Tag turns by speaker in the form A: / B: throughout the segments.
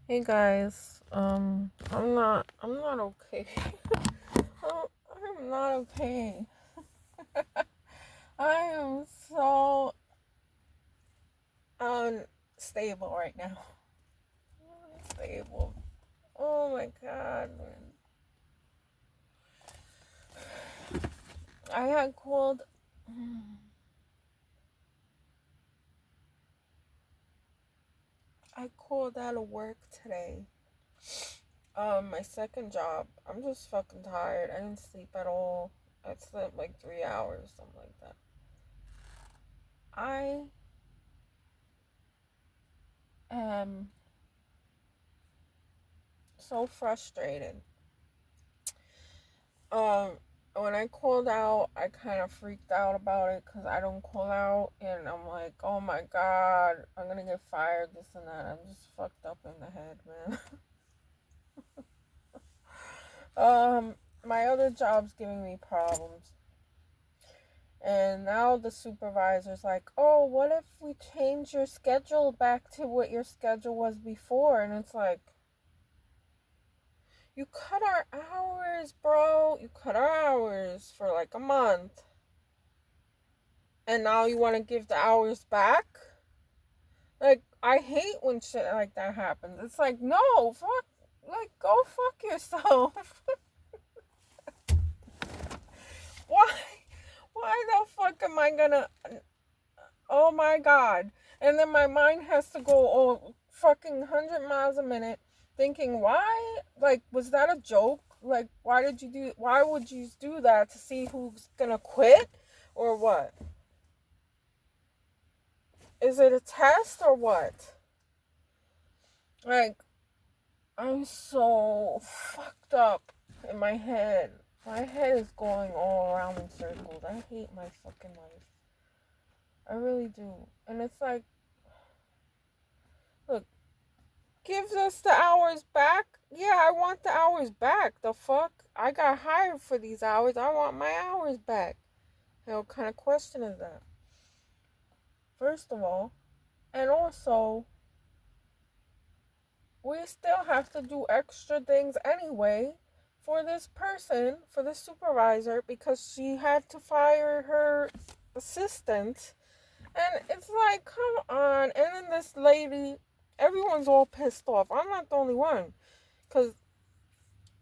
A: Hey guys, I'm not okay. I'm not okay. I am so unstable right now. Unstable. Oh my god, man. I had called. I called out of work today. My second job. I'm just fucking tired. I didn't sleep at all. I slept like 3 hours, something like that. I am so frustrated. Um, when I called out, I kind of freaked out about it because I don't call out, and I'm like, oh my god, I'm gonna get fired, this and that. I'm just fucked up in the head, man. My other job's giving me problems, and now the supervisor's like, oh, what if we change your schedule back to what your schedule was before? And it's like, you cut our hours, bro. You cut our hours for like a month and now you want to give the hours back? Like, I hate when shit like that happens. It's like, no, fuck, like, go fuck yourself. Why? Why the fuck am I gonna? Oh my god! And then my mind has to go fucking 100 miles a minute, thinking, why? Like, was that a joke? Like, why did you do? Why would you do that to see who's gonna quit, or what? Is it a test or what? Like, I'm so fucked up in my head. My head is going all around in circles. I hate my fucking life. I really do. And it's like, look, gives us the hours back. Yeah, I want the hours back. The fuck? I got hired for these hours. I want my hours back. What kind of question is that? First of all. And also, we still have to do extra things anyway for this person, for the supervisor, because she had to fire her assistant. And it's like, come on. And then this lady, everyone's all pissed off. I'm not the only one. Because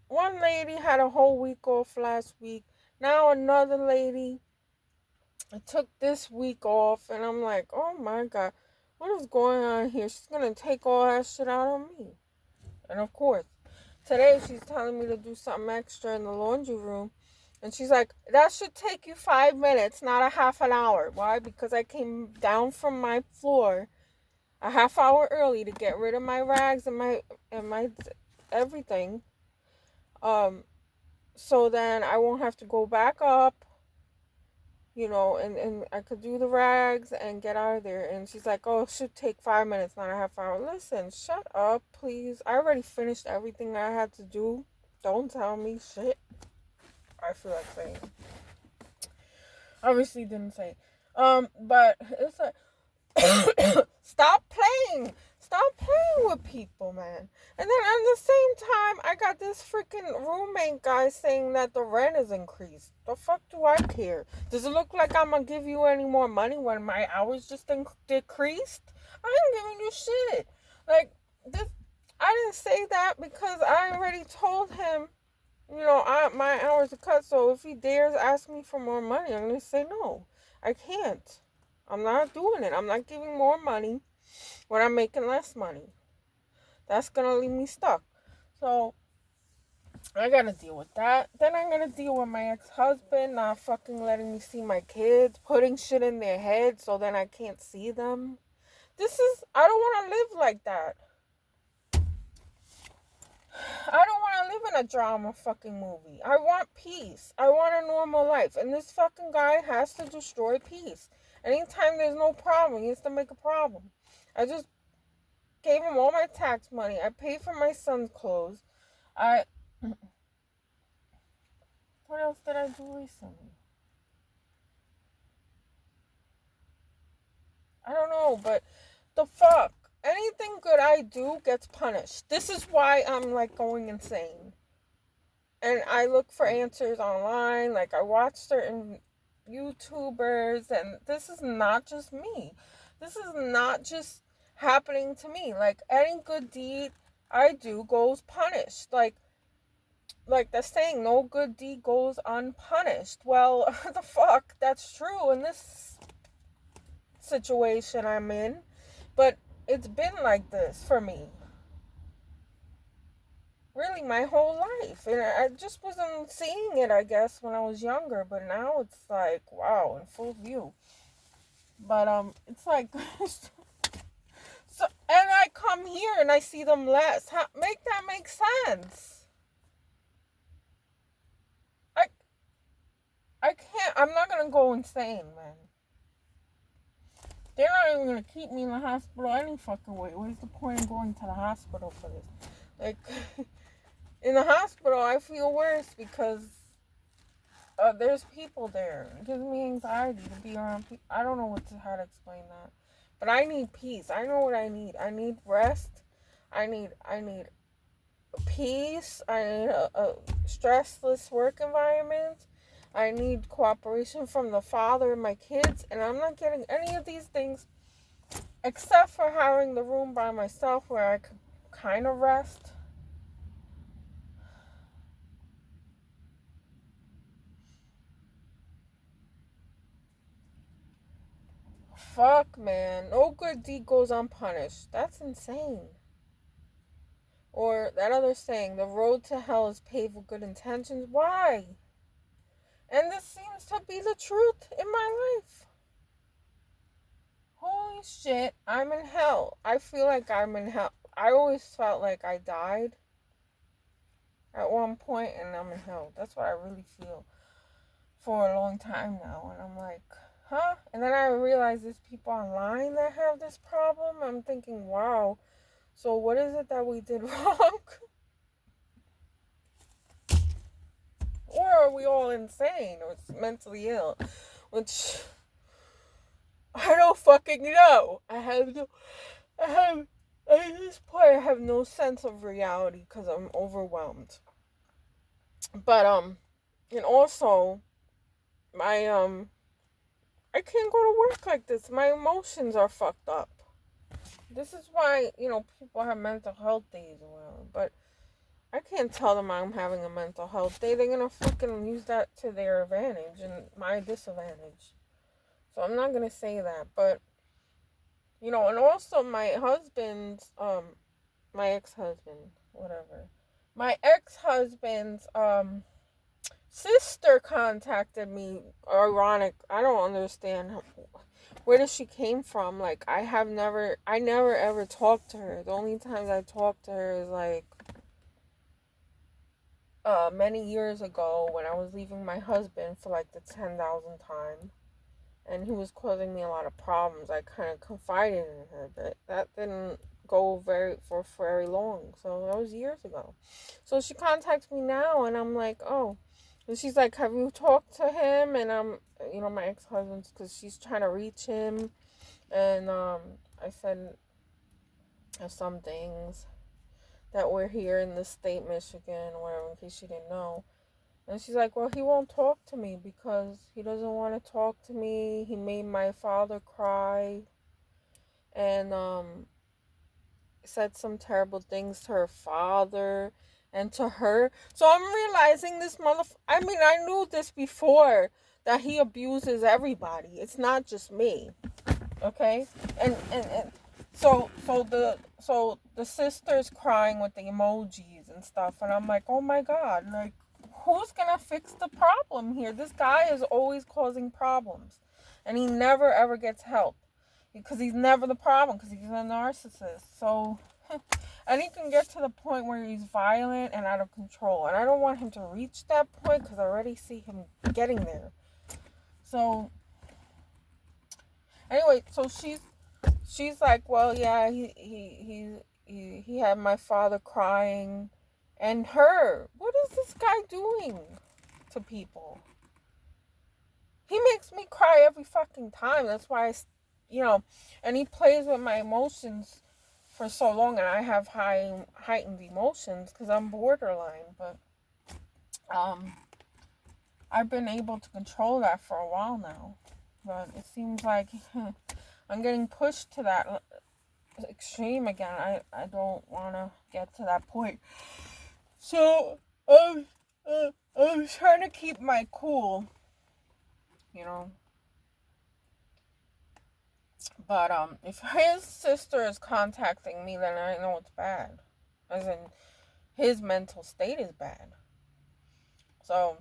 A: one lady had a whole week off last week. Now another lady took this week off. And I'm like, oh my God, what is going on here? She's going to take all that shit out on me. And of course, today she's telling me to do something extra in the laundry room. And she's like, that should take you 5 minutes, not a half an hour. Why? Because I came down from my floor a half hour early to get rid of my rags and my everything. Um, so then I won't have to go back up, and I could do the rags and get out of there. And she's like, oh, it should take 5 minutes, not a half hour. Listen, shut up, please. I already finished everything I had to do. Don't tell me shit. I feel like saying. Obviously didn't say. But it's like, stop playing. Stop playing with people, man. And then at the same time, I got this freaking roommate guy saying that the rent is increased. The fuck do I care? Does it look like I'm gonna give you any more money when my hours just decreased? I ain't giving you shit. Like, this, I didn't say that because I already told him, my hours are cut. So if he dares ask me for more money, I'm gonna say no. I can't. I'm not doing it. I'm not giving more money when I'm making less money. That's gonna leave me stuck. So I gotta deal with that. Then I'm gonna deal with my ex-husband not fucking letting me see my kids, putting shit in their head so then I can't see them. I don't wanna live like that. I don't want to live in a drama fucking movie. I want peace. I want a normal life. And this fucking guy has to destroy peace. Anytime there's no problem, he has to make a problem. I just gave him all my tax money. I paid for my son's clothes. I What else did I do recently? I don't know, but the fuck? anything good I do gets punished. This is why I'm like going insane. And I look for answers online. Like, I watch certain YouTubers, and this is not just me. This is not just happening to me. Like, any good deed I do goes punished. Like the saying, no good deed goes unpunished. Well, the fuck, that's true in this situation I'm in. But it's been like this for me. Really, my whole life. And I just wasn't seeing it, I guess, when I was younger. But now it's like, wow, in full view. But, it's like, so, and I come here and I see them less. Make that make sense. I, I can't, I'm not gonna go insane, man. They're not even gonna keep me in the hospital any fucking way. What is the point of going to the hospital for this? Like, in the hospital, I feel worse because there's people there. It gives me anxiety to be around people. I don't know how to explain that, but I need peace. I know what I need. I need rest. I need peace. I need a stressless work environment. I need cooperation from the father and my kids, and I'm not getting any of these things except for having the room by myself where I could kind of rest. Fuck, man. No good deed goes unpunished. That's insane. Or that other saying, the road to hell is paved with good intentions. Why? And this seems to be the truth in my life. Holy shit, I'm in hell. I feel like I'm in hell. I always felt like I died at one point and I'm in hell. That's what I really feel for a long time now. And I'm like, huh? And then I realize there's people online that have this problem. I'm thinking, wow, so what is it that we did wrong? Or are we all insane or mentally ill? Which I don't fucking know. At this point, I have no sense of reality because I'm overwhelmed. But, and also, my, I can't go to work like this. My emotions are fucked up. This is why, people have mental health days or whatever. But I can't tell them I'm having a mental health day. They're gonna fucking use that to their advantage and my disadvantage. So I'm not gonna say that. But, and also my husband's, my ex-husband, whatever. My ex-husband's, sister contacted me. Ironic. I don't understand where does she came from. Like, I never ever talked to her. The only times I talked to her is like many years ago when I was leaving my husband for like the 10,000th time, and he was causing me a lot of problems. I kind of confided in her, but that didn't go for very long. So that was years ago. So she contacts me now, and I'm like, oh. And she's like, have you talked to him? And I'm, my ex-husband's, because she's trying to reach him. And I said some things that we're here in the state, Michigan, or whatever, in case she didn't know. And she's like, well, he won't talk to me because he doesn't want to talk to me. He made my father cry. And said some terrible things to her father and to her. So I'm realizing I mean, I knew this before, that he abuses everybody. It's not just me. Okay? And so the sister's crying with the emojis and stuff, and I'm like, oh my god, like, who's gonna fix the problem here? This guy is always causing problems, and he never ever gets help because he's never the problem, because he's a narcissist. So and he can get to the point where he's violent and out of control, and I don't want him to reach that point because I already see him getting there. So anyway, so she's like, well, yeah, he had my father crying. And what is this guy doing to people? He makes me cry every fucking time. That's why and he plays with my emotions for so long, and I have heightened emotions because I'm borderline, but I've been able to control that for a while now. But it seems like I'm getting pushed to that extreme again. I don't want to get to that point. So, I'm trying to keep my cool, you know. But, if his sister is contacting me, then I know it's bad. As in, his mental state is bad. So,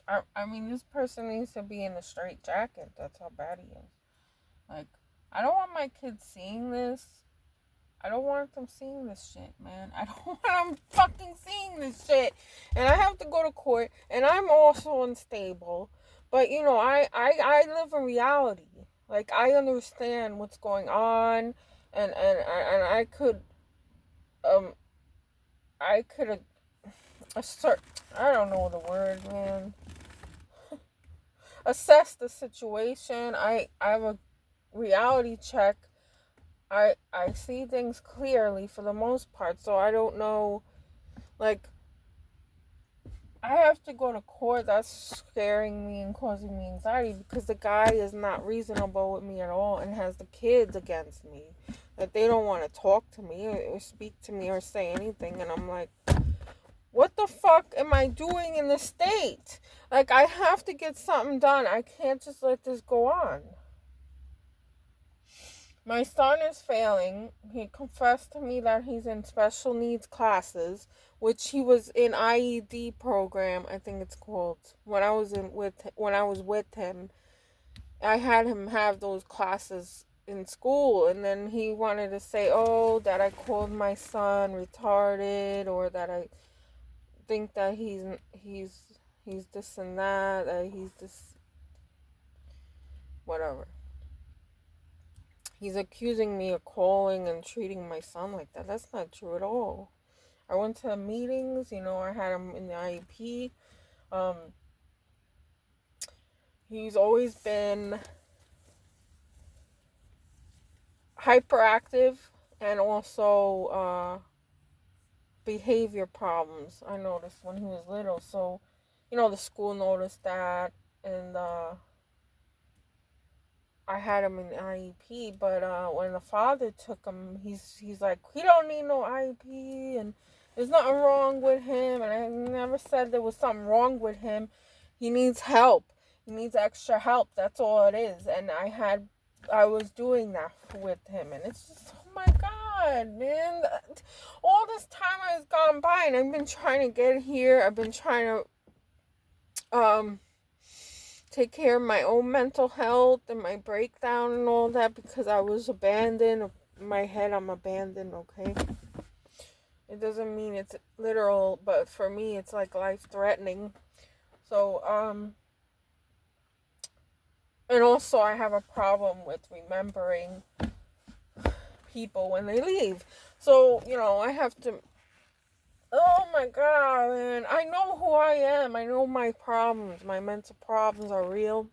A: I mean, this person needs to be in a straight jacket. That's how bad he is. Like, I don't want my kids seeing this. I don't want them seeing this shit, man. I don't want them fucking seeing this shit. And I have to go to court. And I'm also unstable. But, you know, I live in reality. Like, I understand what's going on. And I could, um, assert, I don't know the word, man. Assess the situation. I have a reality check. I see things clearly for the most part, so I don't know, like, I have to go to court. That's scaring me and causing me anxiety because the guy is not reasonable with me at all and has the kids against me. That they don't want to talk to me or speak to me or say anything, and I'm like, what the fuck am I doing in the state? Like, I have to get something done. I can't just let this go on. My son is failing. He confessed to me that he's in special needs classes, which he was in IED program, I think it's called. When I was with him, I had him have those classes in school, and then he wanted to say, "Oh, that I called my son retarded, or that I think that he's this and that he's this whatever." He's accusing me of calling and treating my son like that. That's not true at all. I went to meetings, you know, I had him in the IEP. He's always been hyperactive and also behavior problems. I noticed when he was little. So, you know, the school noticed that, and I had him in IEP, but when the father took him, he's like, he don't need no IEP, and there's nothing wrong with him, and I never said there was something wrong with him. He needs help. He needs extra help. That's all it is. And I was doing that with him, and it's just, oh my God, man. All this time has gone by, and I've been trying to get here. I've been trying to, take care of my own mental health and my breakdown and all that because I was abandoned. In my head, I'm abandoned, okay? It doesn't mean it's literal, but for me, it's like life-threatening. So, and also I have a problem with remembering people when they leave. So, you know, I have to, oh my God, man. I know who I am. I know my problems. My mental problems are real.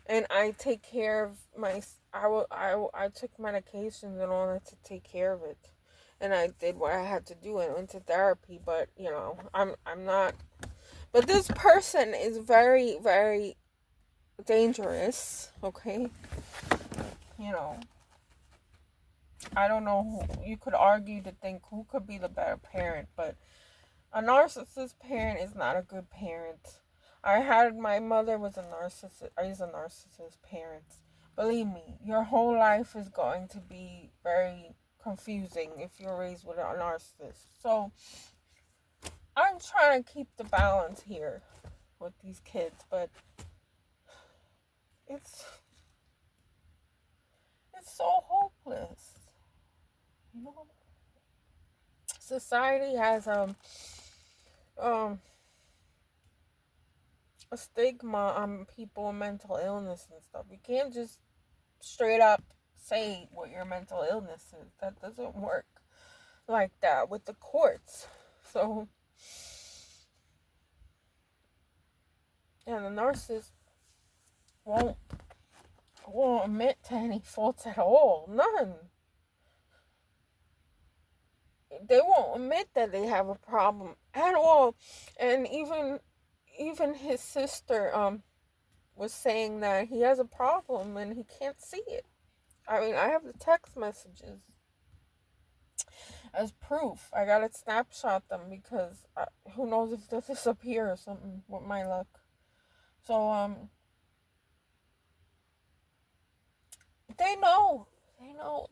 A: And I take care of I took medications in order to take care of it. And I did what I had to do and went to therapy, but, you know, I'm not, but this person is very, very dangerous, okay? You know, I don't know who, you could argue to think who could be the better parent, but a narcissist parent is not a good parent. My mother was a narcissist parent. Believe me, your whole life is going to be very confusing if you're raised with a narcissist. So, I'm trying to keep the balance here with these kids, but it's so hopeless. You know, society has um a stigma on people with mental illness and stuff. You can't just straight up say what your mental illness is. That doesn't work like that with the courts. So, and the nurses won't won't admit to any faults at all. None. They won't admit that they have a problem at all. And even his sister was saying that he has a problem and he can't see it. I mean, I have the text messages as proof. I gotta snapshot them because who knows if they'll disappear or something with my luck. So they know.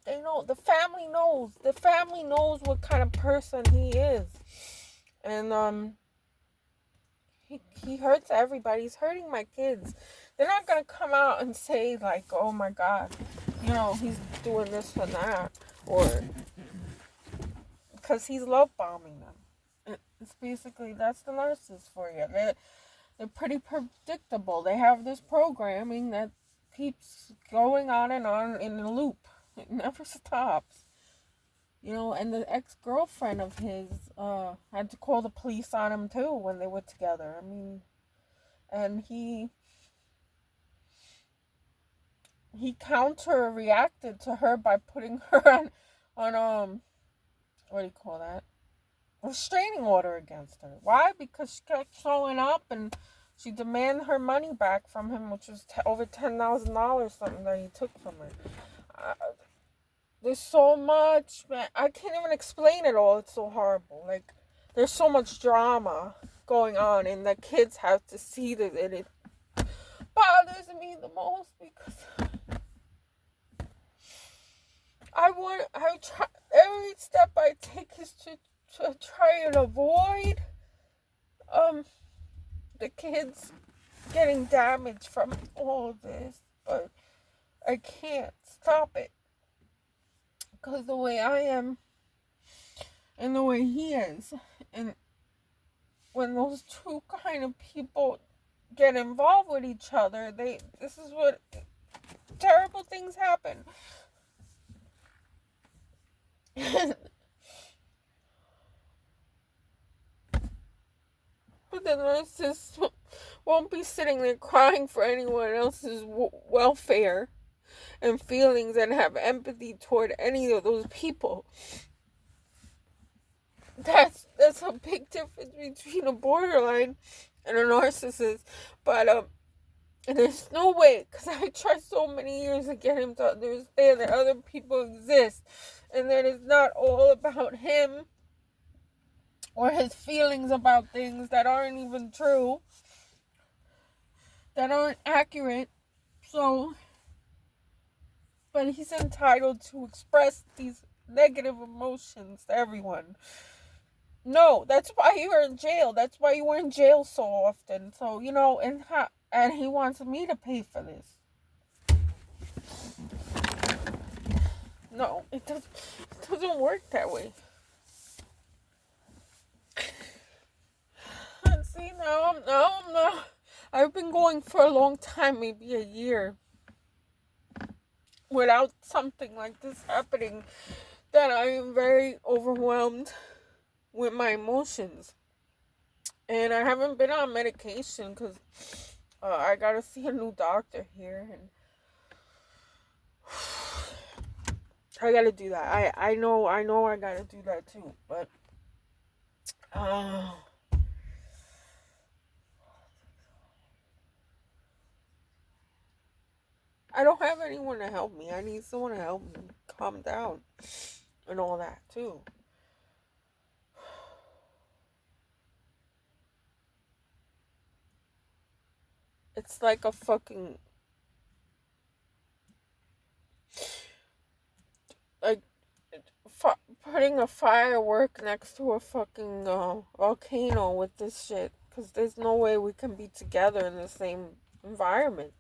A: They know. The family knows. The family knows what kind of person he is. And he hurts everybody. He's hurting my kids. They're not gonna come out and say like, "Oh my God, he's doing this and that," or because he's love bombing them. It's basically, that's the narcissist for you. They're pretty predictable. They have this programming that keeps going on and on in a loop. It never stops. And the ex-girlfriend of his had to call the police on him too when they were together. I mean, and he counter reacted to her by putting her on what do you call that? Restraining order against her. Why? Because she kept showing up and she demanded her money back from him, which was over $10,000 something that he took from her. There's so much, man. I can't even explain it all. It's so horrible. Like, there's so much drama going on, and the kids have to see that, and it bothers me the most because I try every step I take is to try and avoid the kids getting damaged from all of this, but I can't stop it because the way I am and the way he is, and when those two kind of people get involved with each other, this is what terrible things happen. But the narcissist won't be sitting there crying for anyone else's welfare and feelings and have empathy toward any of those people. That's a big difference between a borderline and a narcissist. But there's no way, because I tried so many years to get him to understand that other people exist and that it's not all about him or his feelings about things that aren't even true, that aren't accurate. So, but he's entitled to express these negative emotions to everyone. No, that's why you're in jail. That's why you were in jail so often. So, and he wants me to pay for this. No, it doesn't work that way. And see, now I'm not. I've been going for a long time, maybe a year, without something like this happening, that I am very overwhelmed with my emotions. And I haven't been on medication because I gotta see a new doctor here, and I gotta do that. I know I gotta do that too, but I don't have anyone to help me. I need someone to help me calm down and all that too. It's like a fucking, like putting a firework next to a fucking volcano with this shit, because there's no way we can be together in the same environment.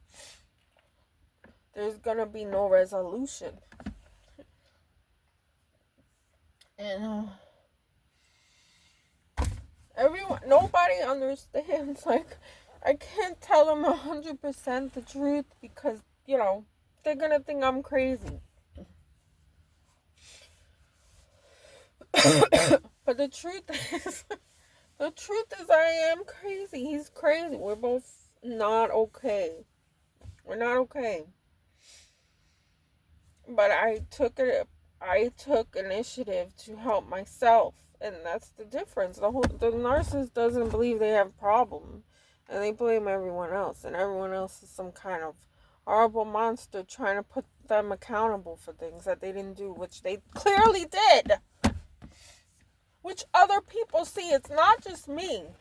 A: There's gonna be no resolution. And nobody understands. Like, I can't tell them 100% the truth because, they're gonna think I'm crazy. But the truth is I am crazy. He's crazy. We're both not okay. We're not okay. But I took initiative to help myself, and that's the difference. The narcissist doesn't believe they have a problem, and they blame everyone else, and everyone else is some kind of horrible monster trying to put them accountable for things that they didn't do, which they clearly did, which other people see. It's not just me.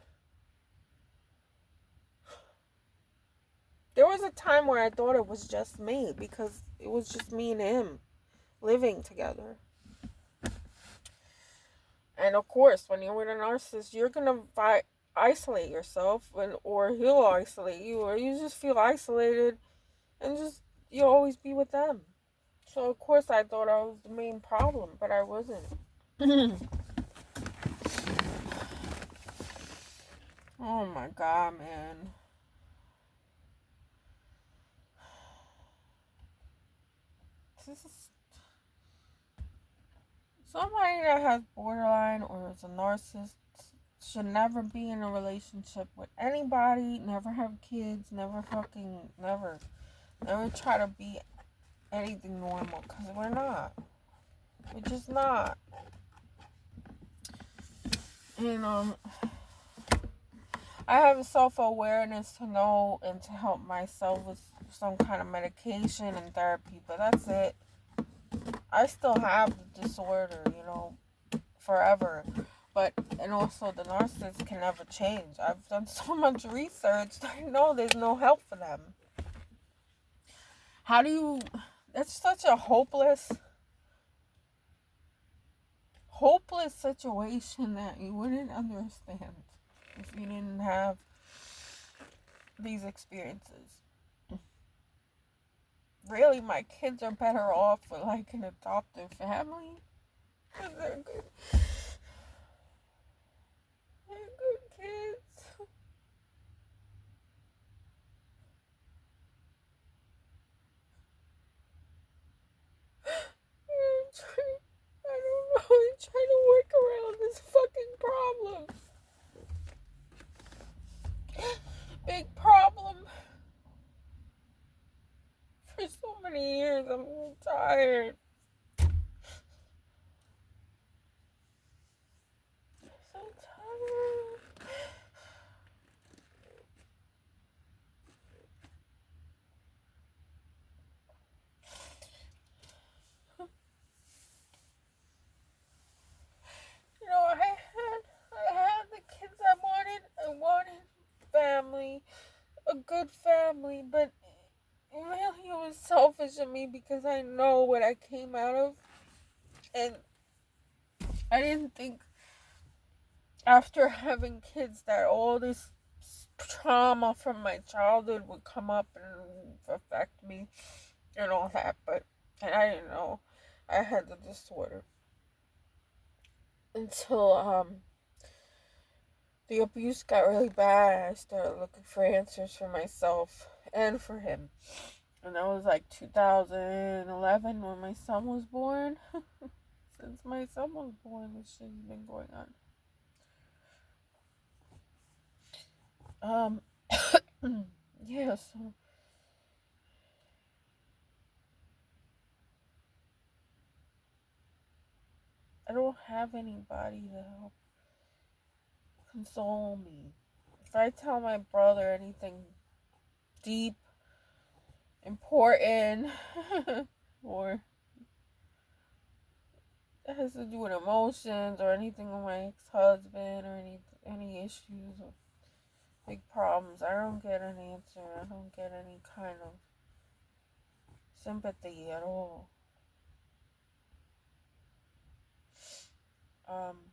A: There was a time where I thought it was just me because it was just me and him living together. And of course, when you're with a narcissist, you're gonna isolate yourself, or he'll isolate you, or you just feel isolated, and just you'll always be with them. So of course, I thought I was the main problem, but I wasn't. Oh my god, man! This is somebody that has borderline or is a narcissist should never be in a relationship with anybody. Never have kids. Never try to be anything normal because we're not. We're just not. And I have self awareness to know and to help myself with some kind of medication and therapy, but that's it. I still have the disorder, forever. But and also the narcissist can never change. I've done so much research that I know there's no help for them. How do you? That's such a hopeless situation that you wouldn't understand if you didn't have these experiences. Really, my kids are better off with like an adoptive family. 'Cause they're good kids. I don't know. I'm trying to work around this fucking problem. Big problem. For so many years, I'm tired. So tired. I had the kids I wanted. I wanted family, a good family, but really it was selfish of me because I know what I came out of, and I didn't think after having kids that all this trauma from my childhood would come up and affect me and all that, but and I didn't know I had the disorder until the abuse got really bad. I started looking for answers for myself and for him. And that was like 2011 when my son was born. Since my son was born, this shit's been going on. Yeah, so I don't have anybody to help console me. If I tell my brother anything deep, important, or it has to do with emotions or anything with my ex-husband or any issues or big problems, I don't get an answer. I don't get any kind of sympathy at all. Um,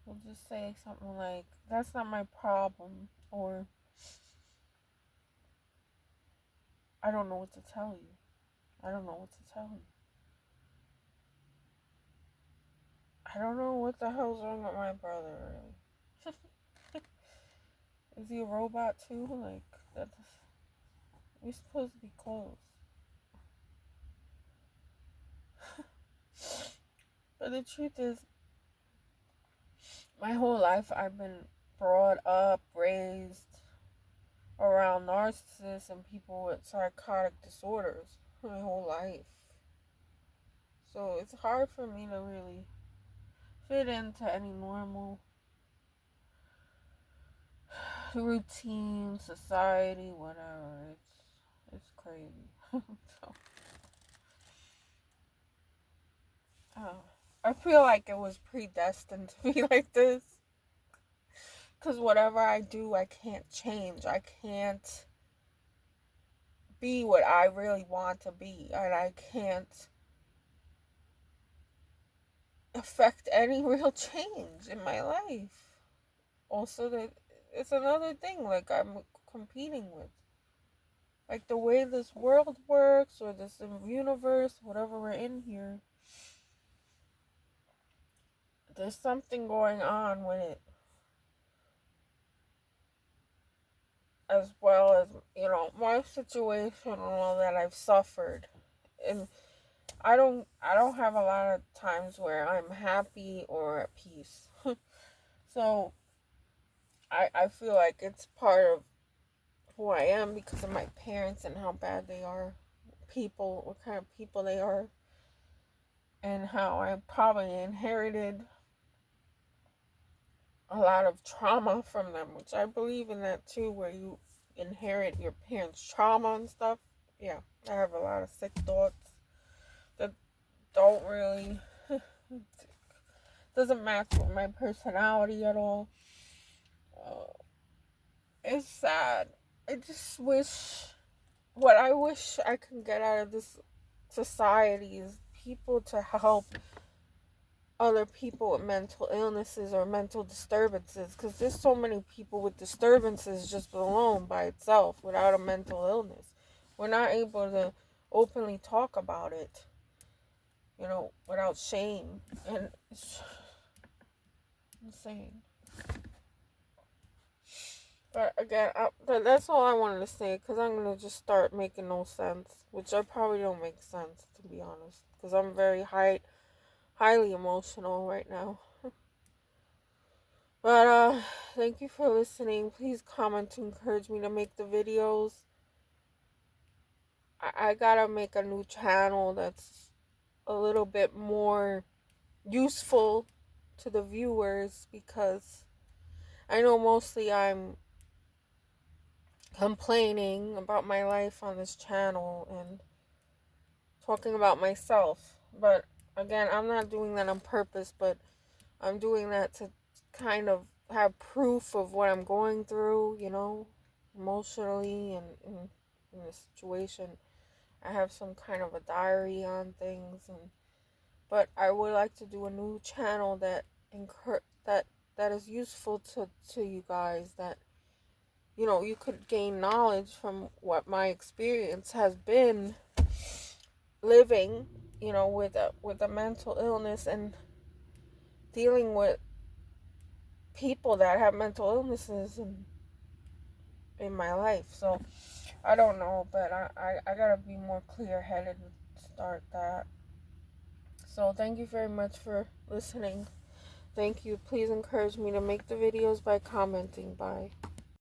A: he'll just say something like, "That's not my problem," or "I don't know what to tell you. I don't know what to tell you. I don't know what the hell's wrong with my brother, really." Is he a robot too? Like, that's. We're supposed to be close. But the truth is, my whole life I've been brought up, raised around narcissists and people with psychotic disorders my whole life. So it's hard for me to really fit into any normal routine, society, whatever. It's crazy. So, I feel like it was predestined to be like this. Because whatever I do, I can't change. I can't be what I really want to be. And I can't affect any real change in my life. Also, that it's another thing like I'm competing with. Like the way this world works or this universe, whatever we're in here, there's something going on with it. As well as, my situation and all that I've suffered. And I don't have a lot of times where I'm happy or at peace. So I feel like it's part of who I am because of my parents and how bad they are. People, what kind of people they are. And how I probably inherited a lot of trauma from them, which I believe in that too, where you inherit your parents' trauma and stuff. Yeah, I have a lot of sick thoughts that don't really doesn't match with my personality at all. Uh, it's sad. I just wish what I wish I can get out of this society is people to help other people with mental illnesses or mental disturbances, because there's so many people with disturbances just alone by itself without a mental illness. We're not able to openly talk about it, without shame, and it's insane. But again, that's all I wanted to say, because I'm going to just start making no sense, which I probably don't make sense, to be honest, because I'm very highly emotional right now. But thank you for listening. Please comment to encourage me to make the videos. I gotta make a new channel that's a little bit more useful to the viewers, because I know mostly I'm complaining about my life on this channel and talking about myself. But again, I'm not doing that on purpose, but I'm doing that to kind of have proof of what I'm going through, emotionally and in the situation. I have some kind of a diary on things, but I would like to do a new channel that that is useful to you guys, that you could gain knowledge from what my experience has been living, with a mental illness and dealing with people that have mental illnesses in my life. So I don't know, but I gotta be more clear-headed to start that. So thank you very much for listening. Thank you. Please encourage me to make the videos by commenting. Bye.